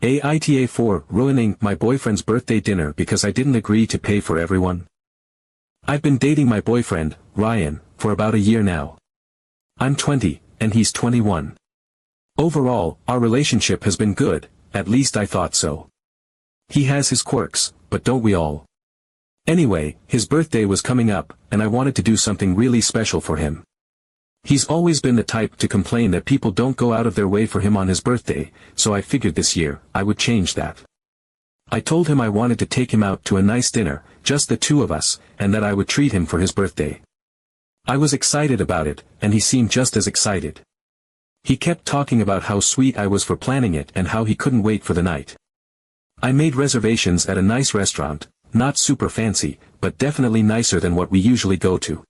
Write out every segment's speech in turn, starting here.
AITA 4, ruining my boyfriend's birthday dinner because I didn't agree to pay for everyone. I've been dating my boyfriend, Ryan, for about a year now. I'm 20, and he's 21. Overall, our relationship has been good, at least I thought so. He has his quirks, but don't we all? Anyway, his birthday was coming up, and I wanted to do something really special for him. He's always been the type to complain that people don't go out of their way for him on his birthday, so I figured this year, I would change that. I told him I wanted to take him out to a nice dinner, just the two of us, and that I would treat him for his birthday. I was excited about it, and he seemed just as excited. He kept talking about how sweet I was for planning it and how he couldn't wait for the night. I made reservations at a nice restaurant, not super fancy, but definitely nicer than what we usually go to.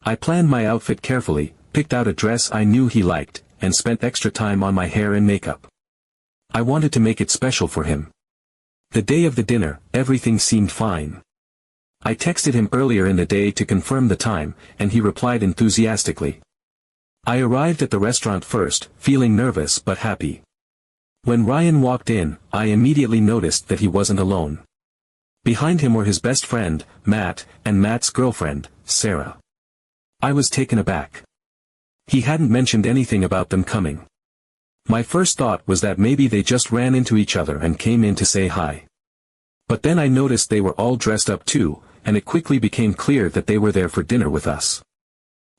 I planned my outfit carefully, picked out a dress I knew he liked, and spent extra time on my hair and makeup. I wanted to make it special for him. The day of the dinner, everything seemed fine. I texted him earlier in the day to confirm the time, and he replied enthusiastically. I arrived at the restaurant first, feeling nervous but happy. When Ryan walked in, I immediately noticed that he wasn't alone. Behind him were his best friend, Matt, and Matt's girlfriend, Sarah. I was taken aback. He hadn't mentioned anything about them coming. My first thought was that maybe they just ran into each other and came in to say hi. But then I noticed they were all dressed up too, and it quickly became clear that they were there for dinner with us.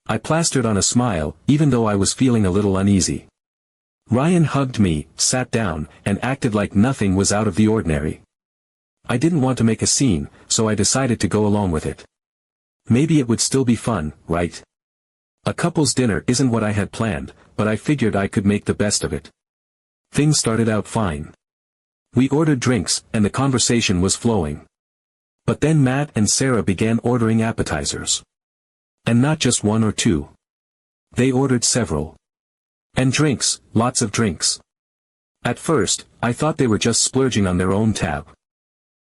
I plastered on a smile, even though I was feeling a little uneasy. Ryan hugged me, sat down, and acted like nothing was out of the ordinary. I didn't want to make a scene, so I decided to go along with it. Maybe it would still be fun, right? A couple's dinner isn't what I had planned, but I figured I could make the best of it. Things started out fine. We ordered drinks, and the conversation was flowing. But then Matt and Sarah began ordering appetizers. And not just one or two. They ordered several. And drinks, lots of drinks. At first, I thought they were just splurging on their own tab.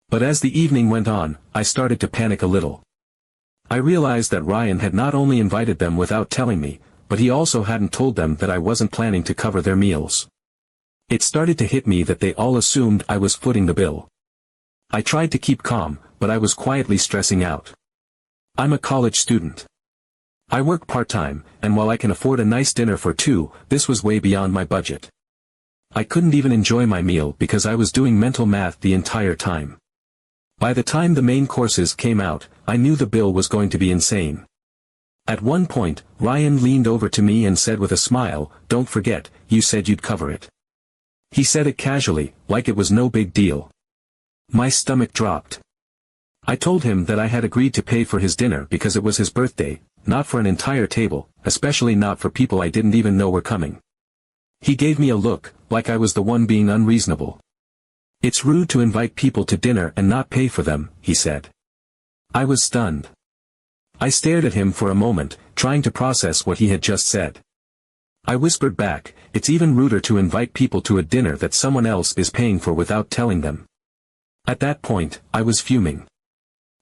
But as the evening went on, I started to panic a little. I realized that Ryan had not only invited them without telling me, but he also hadn't told them that I wasn't planning to cover their meals. It started to hit me that they all assumed I was footing the bill. I tried to keep calm, but I was quietly stressing out. I'm a college student. I work part-time, and while I can afford a nice dinner for two, this was way beyond my budget. I couldn't even enjoy my meal because I was doing mental math the entire time. By the time the main courses came out, I knew the bill was going to be insane. At one point, Ryan leaned over to me and said with a smile, "Don't forget, you said you'd cover it." He said it casually, like it was no big deal. My stomach dropped. I told him that I had agreed to pay for his dinner because it was his birthday, not for an entire table, especially not for people I didn't even know were coming. He gave me a look, like I was the one being unreasonable. "It's rude to invite people to dinner and not pay for them," he said. I was stunned. I stared at him for a moment, trying to process what he had just said. I whispered back, "It's even ruder to invite people to a dinner that someone else is paying for without telling them." At that point, I was fuming.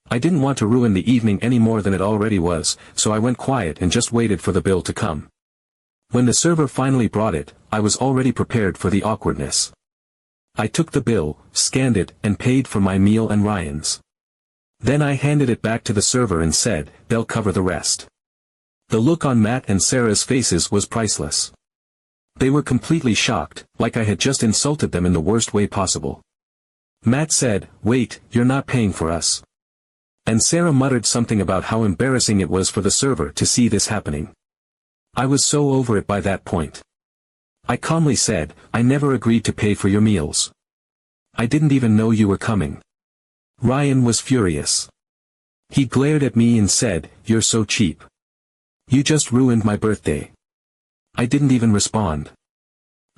I didn't want to ruin the evening any more than it already was, so I went quiet and just waited for the bill to come. When the server finally brought it, I was already prepared for the awkwardness. I took the bill, scanned it, and paid for my meal and Ryan's. Then I handed it back to the server and said, "They'll cover the rest." The look on Matt and Sarah's faces was priceless. They were completely shocked, like I had just insulted them in the worst way possible. Matt said, "Wait, you're not paying for us." And Sarah muttered something about how embarrassing it was for the server to see this happening. I was so over it by that point. I calmly said, "I never agreed to pay for your meals. I didn't even know you were coming." Ryan was furious. He glared at me and said, "You're so cheap. You just ruined my birthday." I didn't even respond.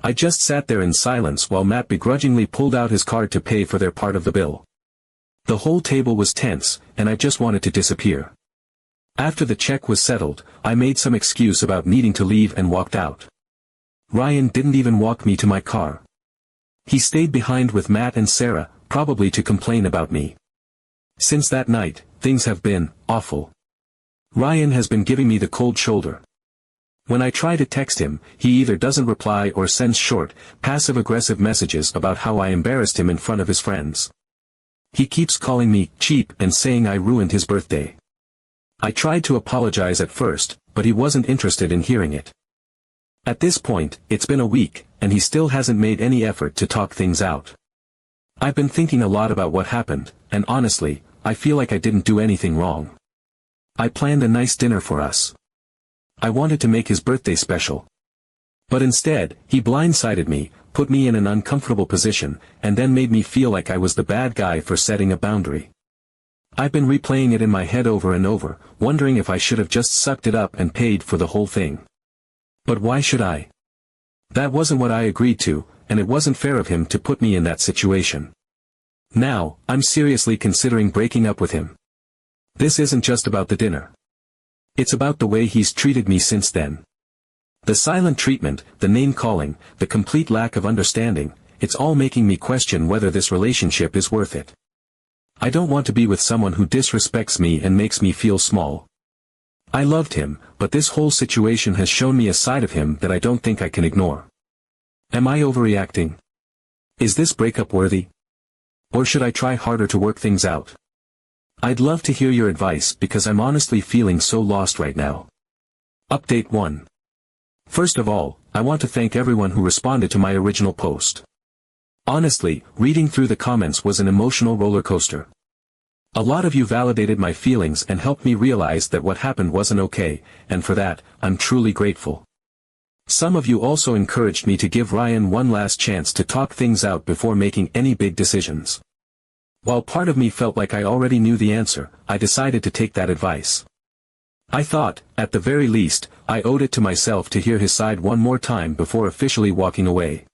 I just sat there in silence while Matt begrudgingly pulled out his card to pay for their part of the bill. The whole table was tense, and I just wanted to disappear. After the check was settled, I made some excuse about needing to leave and walked out. Ryan didn't even walk me to my car. He stayed behind with Matt and Sarah, probably to complain about me. Since that night, things have been awful. Ryan has been giving me the cold shoulder. When I try to text him, he either doesn't reply or sends short, passive-aggressive messages about how I embarrassed him in front of his friends. He keeps calling me cheap and saying I ruined his birthday. I tried to apologize at first, but he wasn't interested in hearing it. At this point, it's been a week, and he still hasn't made any effort to talk things out. I've been thinking a lot about what happened, and honestly, I feel like I didn't do anything wrong. I planned a nice dinner for us. I wanted to make his birthday special. But instead, he blindsided me, put me in an uncomfortable position, and then made me feel like I was the bad guy for setting a boundary. I've been replaying it in my head over and over, wondering if I should have just sucked it up and paid for the whole thing. But why should I? That wasn't what I agreed to, and it wasn't fair of him to put me in that situation. Now, I'm seriously considering breaking up with him. This isn't just about the dinner. It's about the way he's treated me since then. The silent treatment, the name-calling, the complete lack of understanding, it's all making me question whether this relationship is worth it. I don't want to be with someone who disrespects me and makes me feel small. I loved him, but this whole situation has shown me a side of him that I don't think I can ignore. Am I overreacting? Is this breakup worthy? Or should I try harder to work things out? I'd love to hear your advice because I'm honestly feeling so lost right now. Update 1. First of all, I want to thank everyone who responded to my original post. Honestly, reading through the comments was an emotional roller coaster. A lot of you validated my feelings and helped me realize that what happened wasn't okay, and for that, I'm truly grateful. Some of you also encouraged me to give Ryan one last chance to talk things out before making any big decisions. While part of me felt like I already knew the answer, I decided to take that advice. I thought, at the very least, I owed it to myself to hear his side one more time before officially walking away.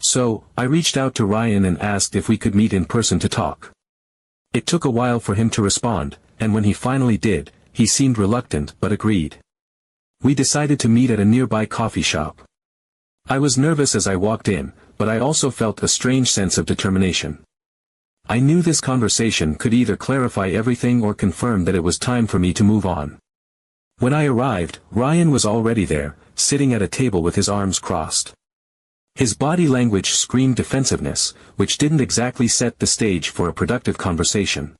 So, I reached out to Ryan and asked if we could meet in person to talk. It took a while for him to respond, and when he finally did, he seemed reluctant but agreed. We decided to meet at a nearby coffee shop. I was nervous as I walked in, but I also felt a strange sense of determination. I knew this conversation could either clarify everything or confirm that it was time for me to move on. When I arrived, Ryan was already there, sitting at a table with his arms crossed. His body language screamed defensiveness, which didn't exactly set the stage for a productive conversation.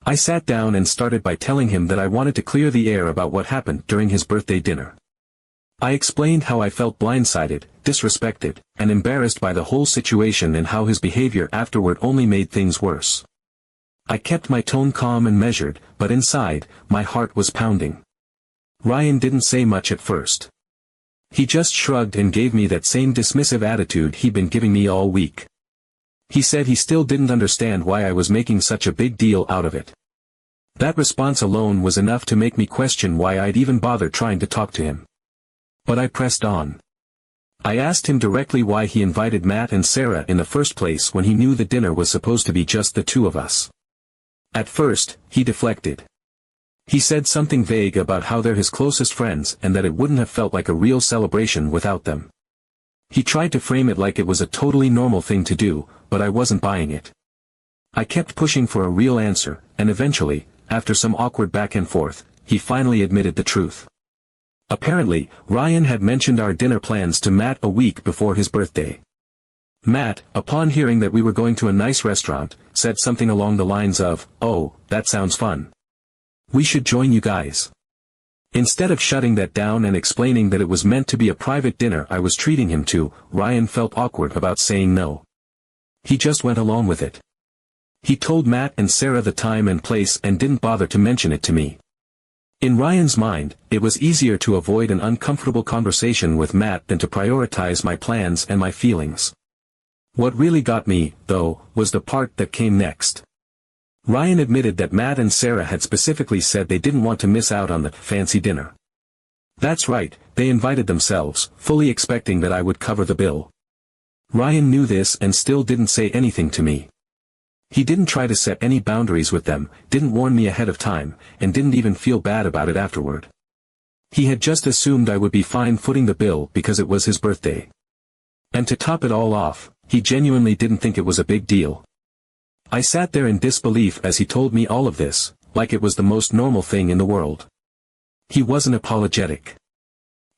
I sat down and started by telling him that I wanted to clear the air about what happened during his birthday dinner. I explained how I felt blindsided, disrespected, and embarrassed by the whole situation and how his behavior afterward only made things worse. I kept my tone calm and measured, but inside, my heart was pounding. Ryan didn't say much at first. He just shrugged and gave me that same dismissive attitude he'd been giving me all week. He said he still didn't understand why I was making such a big deal out of it. That response alone was enough to make me question why I'd even bother trying to talk to him. But I pressed on. I asked him directly why he invited Matt and Sarah in the first place when he knew the dinner was supposed to be just the two of us. At first, he deflected. He said something vague about how they're his closest friends and that it wouldn't have felt like a real celebration without them. He tried to frame it like it was a totally normal thing to do, but I wasn't buying it. I kept pushing for a real answer, and eventually, after some awkward back and forth, he finally admitted the truth. Apparently, Ryan had mentioned our dinner plans to Matt a week before his birthday. Matt, upon hearing that we were going to a nice restaurant, said something along the lines of, "Oh, that sounds fun. We should join you guys." Instead of shutting that down and explaining that it was meant to be a private dinner I was treating him to, Ryan felt awkward about saying no. He just went along with it. He told Matt and Sarah the time and place and didn't bother to mention it to me. In Ryan's mind, it was easier to avoid an uncomfortable conversation with Matt than to prioritize my plans and my feelings. What really got me, though, was the part that came next. Ryan admitted that Matt and Sarah had specifically said they didn't want to miss out on the fancy dinner. That's right, they invited themselves, fully expecting that I would cover the bill. Ryan knew this and still didn't say anything to me. He didn't try to set any boundaries with them, didn't warn me ahead of time, and didn't even feel bad about it afterward. He had just assumed I would be fine footing the bill because it was his birthday. And to top it all off, he genuinely didn't think it was a big deal. I sat there in disbelief as he told me all of this, like it was the most normal thing in the world. He wasn't apologetic.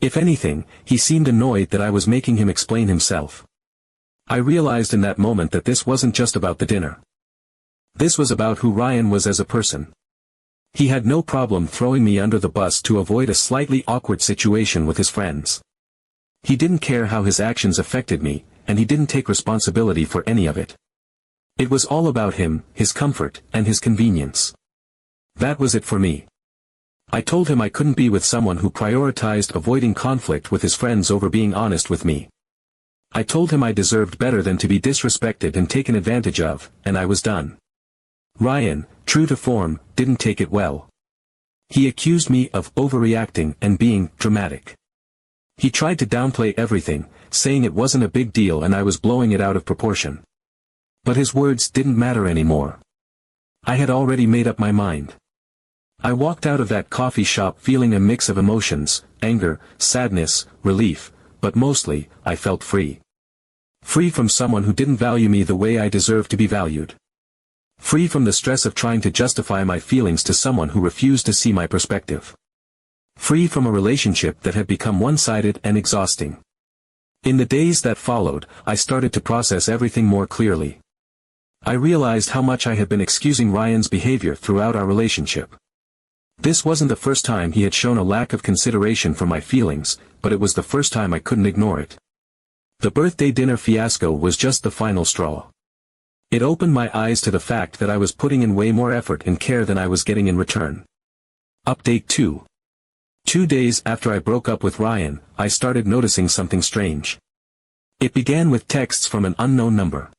If anything, he seemed annoyed that I was making him explain himself. I realized in that moment that this wasn't just about the dinner. This was about who Ryan was as a person. He had no problem throwing me under the bus to avoid a slightly awkward situation with his friends. He didn't care how his actions affected me, and he didn't take responsibility for any of it. It was all about him, his comfort, and his convenience. That was it for me. I told him I couldn't be with someone who prioritized avoiding conflict with his friends over being honest with me. I told him I deserved better than to be disrespected and taken advantage of, and I was done. Ryan, true to form, didn't take it well. He accused me of overreacting and being dramatic. He tried to downplay everything, saying it wasn't a big deal and I was blowing it out of proportion. But his words didn't matter anymore. I had already made up my mind. I walked out of that coffee shop feeling a mix of emotions, anger, sadness, relief, but mostly, I felt free. Free from someone who didn't value me the way I deserved to be valued. Free from the stress of trying to justify my feelings to someone who refused to see my perspective. Free from a relationship that had become one-sided and exhausting. In the days that followed, I started to process everything more clearly. I realized how much I had been excusing Ryan's behavior throughout our relationship. This wasn't the first time he had shown a lack of consideration for my feelings, but it was the first time I couldn't ignore it. The birthday dinner fiasco was just the final straw. It opened my eyes to the fact that I was putting in way more effort and care than I was getting in return. Update 2. 2 days after I broke up with Ryan, I started noticing something strange. It began with texts from an unknown number.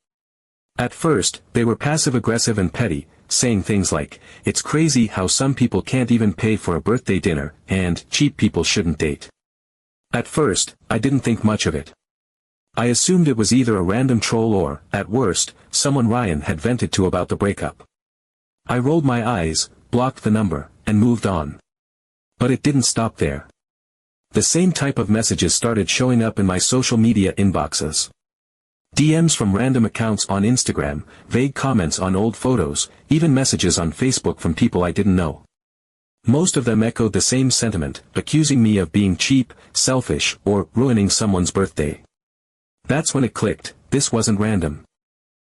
At first, they were passive-aggressive and petty, saying things like, "It's crazy how some people can't even pay for a birthday dinner," and "cheap people shouldn't date." At first, I didn't think much of it. I assumed it was either a random troll or, at worst, someone Ryan had vented to about the breakup. I rolled my eyes, blocked the number, and moved on. But it didn't stop there. The same type of messages started showing up in my social media inboxes. DMs from random accounts on Instagram, vague comments on old photos, even messages on Facebook from people I didn't know. Most of them echoed the same sentiment, accusing me of being cheap, selfish, or ruining someone's birthday. That's when it clicked, this wasn't random.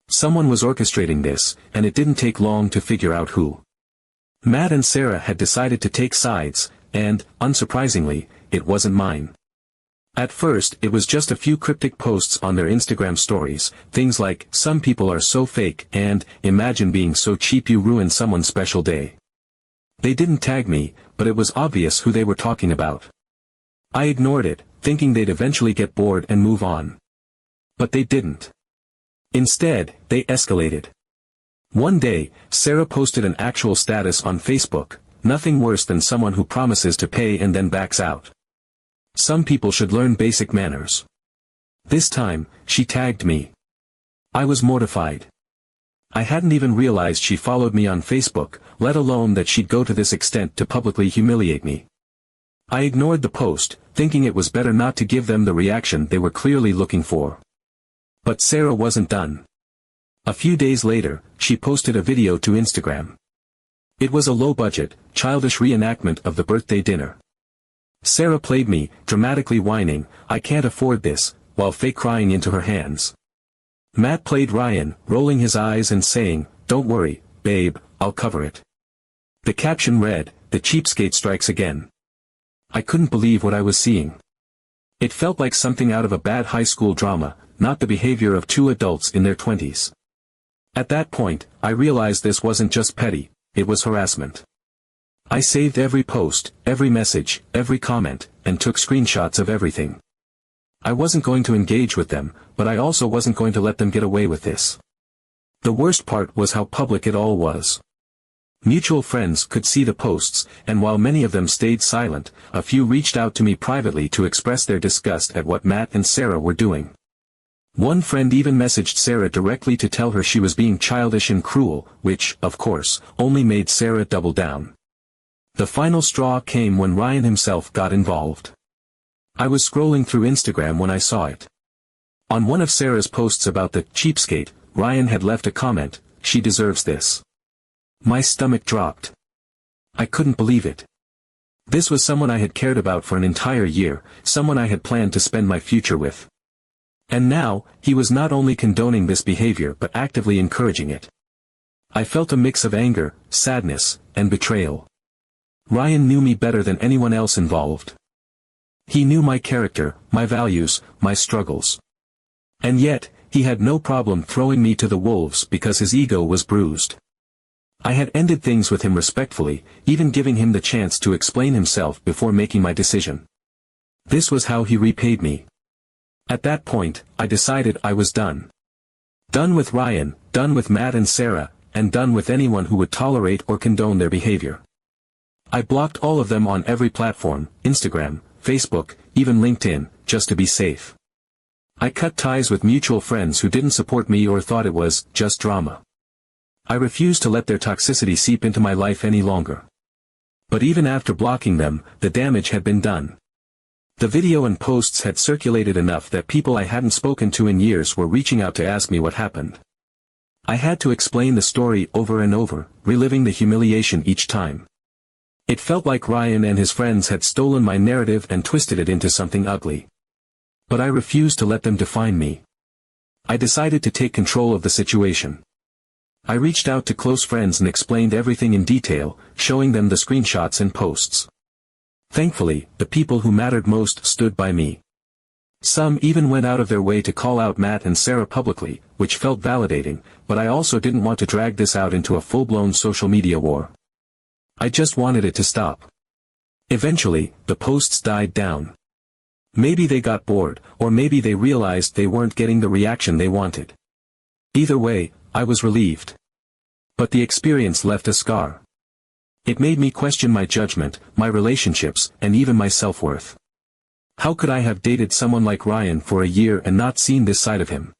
Someone was orchestrating this, and it didn't take long to figure out who. Matt and Sarah had decided to take sides, and, unsurprisingly, it wasn't mine. At first, it was just a few cryptic posts on their Instagram stories, things like, "Some people are so fake," and, "Imagine being so cheap you ruin someone's special day." They didn't tag me, but it was obvious who they were talking about. I ignored it, thinking they'd eventually get bored and move on. But they didn't. Instead, they escalated. One day, Sarah posted an actual status on Facebook, "Nothing worse than someone who promises to pay and then backs out. Some people should learn basic manners." This time, she tagged me. I was mortified. I hadn't even realized she followed me on Facebook, let alone that she'd go to this extent to publicly humiliate me. I ignored the post, thinking it was better not to give them the reaction they were clearly looking for. But Sarah wasn't done. A few days later, she posted a video to Instagram. It was a low-budget, childish reenactment of the birthday dinner. Sarah played me, dramatically whining, "I can't afford this," while fake crying into her hands. Matt played Ryan, rolling his eyes and saying, "Don't worry, babe, I'll cover it." The caption read, "The cheapskate strikes again." I couldn't believe what I was seeing. It felt like something out of a bad high school drama, not the behavior of two adults in their 20s. At that point, I realized this wasn't just petty, it was harassment. I saved every post, every message, every comment, and took screenshots of everything. I wasn't going to engage with them, but I also wasn't going to let them get away with this. The worst part was how public it all was. Mutual friends could see the posts, and while many of them stayed silent, a few reached out to me privately to express their disgust at what Matt and Sarah were doing. One friend even messaged Sarah directly to tell her she was being childish and cruel, which, of course, only made Sarah double down. The final straw came when Ryan himself got involved. I was scrolling through Instagram when I saw it. On one of Sarah's posts about the cheapskate, Ryan had left a comment, "She deserves this." My stomach dropped. I couldn't believe it. This was someone I had cared about for an entire year, someone I had planned to spend my future with. And now, he was not only condoning this behavior but actively encouraging it. I felt a mix of anger, sadness, and betrayal. Ryan knew me better than anyone else involved. He knew my character, my values, my struggles. And yet, he had no problem throwing me to the wolves because his ego was bruised. I had ended things with him respectfully, even giving him the chance to explain himself before making my decision. This was how he repaid me. At that point, I decided I was done. Done with Ryan, done with Matt and Sarah, and done with anyone who would tolerate or condone their behavior. I blocked all of them on every platform, Instagram, Facebook, even LinkedIn, just to be safe. I cut ties with mutual friends who didn't support me or thought it was just drama. I refused to let their toxicity seep into my life any longer. But even after blocking them, the damage had been done. The video and posts had circulated enough that people I hadn't spoken to in years were reaching out to ask me what happened. I had to explain the story over and over, reliving the humiliation each time. It felt like Ryan and his friends had stolen my narrative and twisted it into something ugly. But I refused to let them define me. I decided to take control of the situation. I reached out to close friends and explained everything in detail, showing them the screenshots and posts. Thankfully, the people who mattered most stood by me. Some even went out of their way to call out Matt and Sarah publicly, which felt validating, but I also didn't want to drag this out into a full-blown social media war. I just wanted it to stop. Eventually, the posts died down. Maybe they got bored, or maybe they realized they weren't getting the reaction they wanted. Either way, I was relieved. But the experience left a scar. It made me question my judgment, my relationships, and even my self-worth. How could I have dated someone like Ryan for a year and not seen this side of him?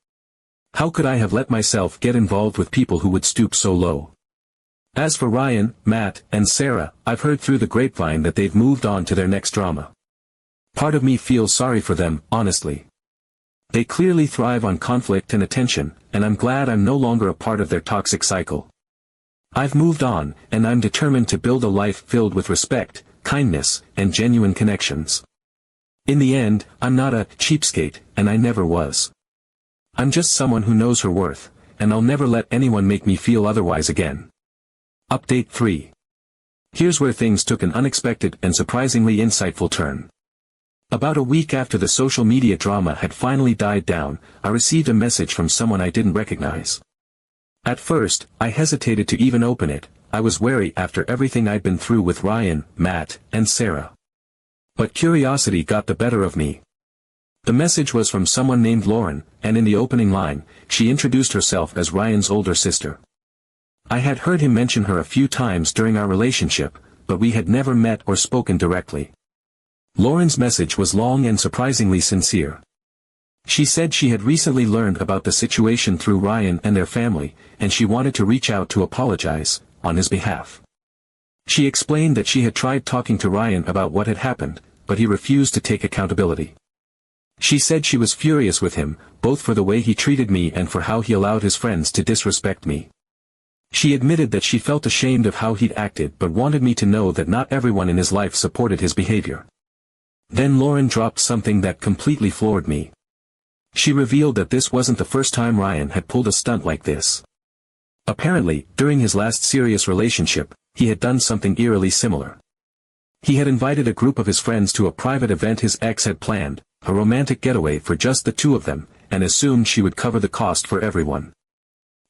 How could I have let myself get involved with people who would stoop so low? As for Ryan, Matt, and Sarah, I've heard through the grapevine that they've moved on to their next drama. Part of me feels sorry for them, honestly. They clearly thrive on conflict and attention, and I'm glad I'm no longer a part of their toxic cycle. I've moved on, and I'm determined to build a life filled with respect, kindness, and genuine connections. In the end, I'm not a cheapskate, and I never was. I'm just someone who knows her worth, and I'll never let anyone make me feel otherwise again. Update 3. Here's where things took an unexpected and surprisingly insightful turn. About a week after the social media drama had finally died down, I received a message from someone I didn't recognize. At first, I hesitated to even open it. I was wary after everything I'd been through with Ryan, Matt, and Sarah. But curiosity got the better of me. The message was from someone named Lauren, and in the opening line, she introduced herself as Ryan's older sister. I had heard him mention her a few times during our relationship, but we had never met or spoken directly. Lauren's message was long and surprisingly sincere. She said she had recently learned about the situation through Ryan and their family, and she wanted to reach out to apologize, on his behalf. She explained that she had tried talking to Ryan about what had happened, but he refused to take accountability. She said she was furious with him, both for the way he treated me and for how he allowed his friends to disrespect me. She admitted that she felt ashamed of how he'd acted but wanted me to know that not everyone in his life supported his behavior. Then Lauren dropped something that completely floored me. She revealed that this wasn't the first time Ryan had pulled a stunt like this. Apparently, during his last serious relationship, he had done something eerily similar. He had invited a group of his friends to a private event his ex had planned, a romantic getaway for just the two of them, and assumed she would cover the cost for everyone.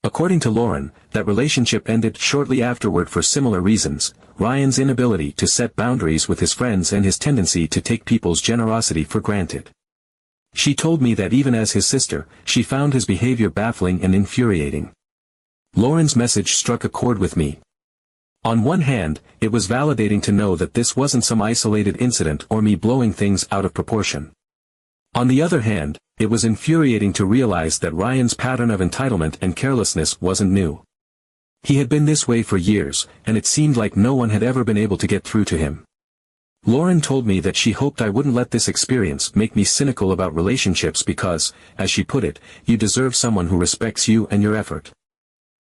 According to Lauren, that relationship ended shortly afterward for similar reasons: Ryan's inability to set boundaries with his friends and his tendency to take people's generosity for granted. She told me that even as his sister, she found his behavior baffling and infuriating. Lauren's message struck a chord with me. On one hand, it was validating to know that this wasn't some isolated incident or me blowing things out of proportion. On the other hand, it was infuriating to realize that Ryan's pattern of entitlement and carelessness wasn't new. He had been this way for years, and it seemed like no one had ever been able to get through to him. Lauren told me that she hoped I wouldn't let this experience make me cynical about relationships because, as she put it, you deserve someone who respects you and your effort.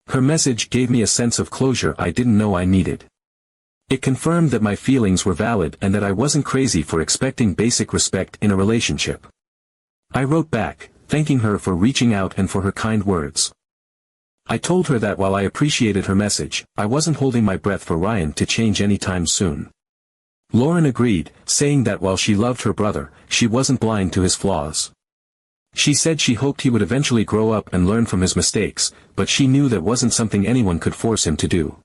Her message gave me a sense of closure I didn't know I needed. It confirmed that my feelings were valid and that I wasn't crazy for expecting basic respect in a relationship. I wrote back, thanking her for reaching out and for her kind words. I told her that while I appreciated her message, I wasn't holding my breath for Ryan to change anytime soon. Lauren agreed, saying that while she loved her brother, she wasn't blind to his flaws. She said she hoped he would eventually grow up and learn from his mistakes, but she knew that wasn't something anyone could force him to do.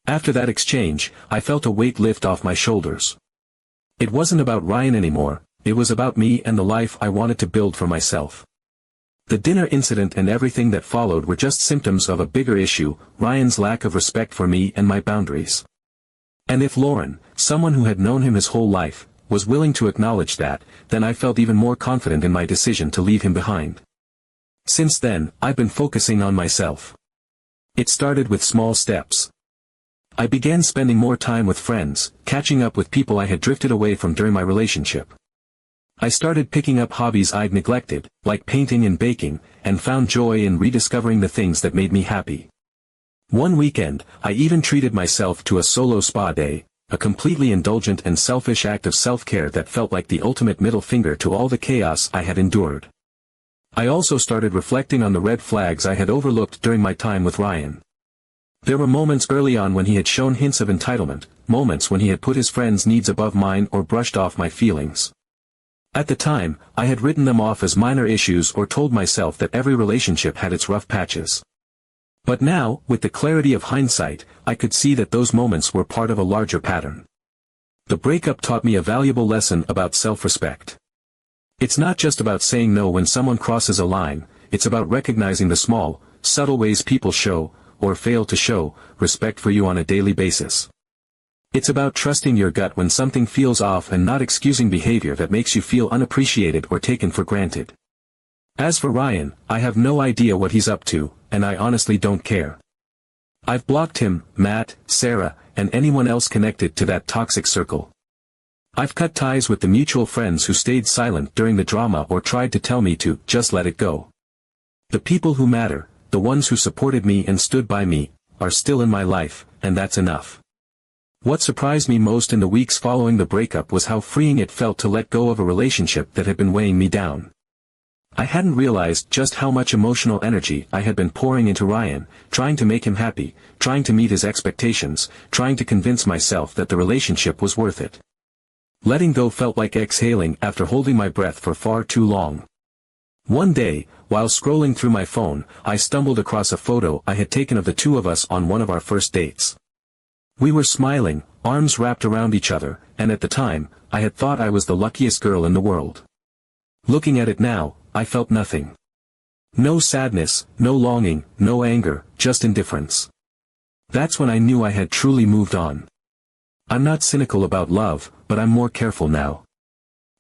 After that exchange, I felt a weight lift off my shoulders. It wasn't about Ryan anymore, it was about me and the life I wanted to build for myself. The dinner incident and everything that followed were just symptoms of a bigger issue, Ryan's lack of respect for me and my boundaries. And if Lauren, someone who had known him his whole life, was willing to acknowledge that, then I felt even more confident in my decision to leave him behind. Since then, I've been focusing on myself. It started with small steps. I began spending more time with friends, catching up with people I had drifted away from during my relationship. I started picking up hobbies I'd neglected, like painting and baking, and found joy in rediscovering the things that made me happy. One weekend, I even treated myself to a solo spa day, a completely indulgent and selfish act of self-care that felt like the ultimate middle finger to all the chaos I had endured. I also started reflecting on the red flags I had overlooked during my time with Ryan. There were moments early on when he had shown hints of entitlement, moments when he had put his friends' needs above mine or brushed off my feelings. At the time, I had written them off as minor issues or told myself that every relationship had its rough patches. But now, with the clarity of hindsight, I could see that those moments were part of a larger pattern. The breakup taught me a valuable lesson about self-respect. It's not just about saying no when someone crosses a line, it's about recognizing the small, subtle ways people show, or fail to show, respect for you on a daily basis. It's about trusting your gut when something feels off and not excusing behavior that makes you feel unappreciated or taken for granted. As for Ryan, I have no idea what he's up to, and I honestly don't care. I've blocked him, Matt, Sarah, and anyone else connected to that toxic circle. I've cut ties with the mutual friends who stayed silent during the drama or tried to tell me to just let it go. The people who matter, the ones who supported me and stood by me, are still in my life, and that's enough. What surprised me most in the weeks following the breakup was how freeing it felt to let go of a relationship that had been weighing me down. I hadn't realized just how much emotional energy I had been pouring into Ryan, trying to make him happy, trying to meet his expectations, trying to convince myself that the relationship was worth it. Letting go felt like exhaling after holding my breath for far too long. One day, while scrolling through my phone, I stumbled across a photo I had taken of the two of us on one of our first dates. We were smiling, arms wrapped around each other, and at the time, I had thought I was the luckiest girl in the world. Looking at it now, I felt nothing. No sadness, no longing, no anger, just indifference. That's when I knew I had truly moved on. I'm not cynical about love, but I'm more careful now.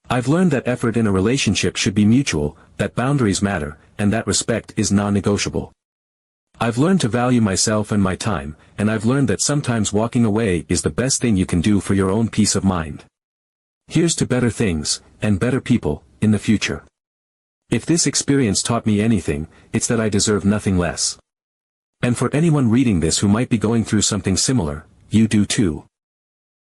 I've learned that effort in a relationship should be mutual, that boundaries matter, and that respect is non-negotiable. I've learned to value myself and my time, and I've learned that sometimes walking away is the best thing you can do for your own peace of mind. Here's to better things, and better people, in the future. If this experience taught me anything, it's that I deserve nothing less. And for anyone reading this who might be going through something similar, you do too.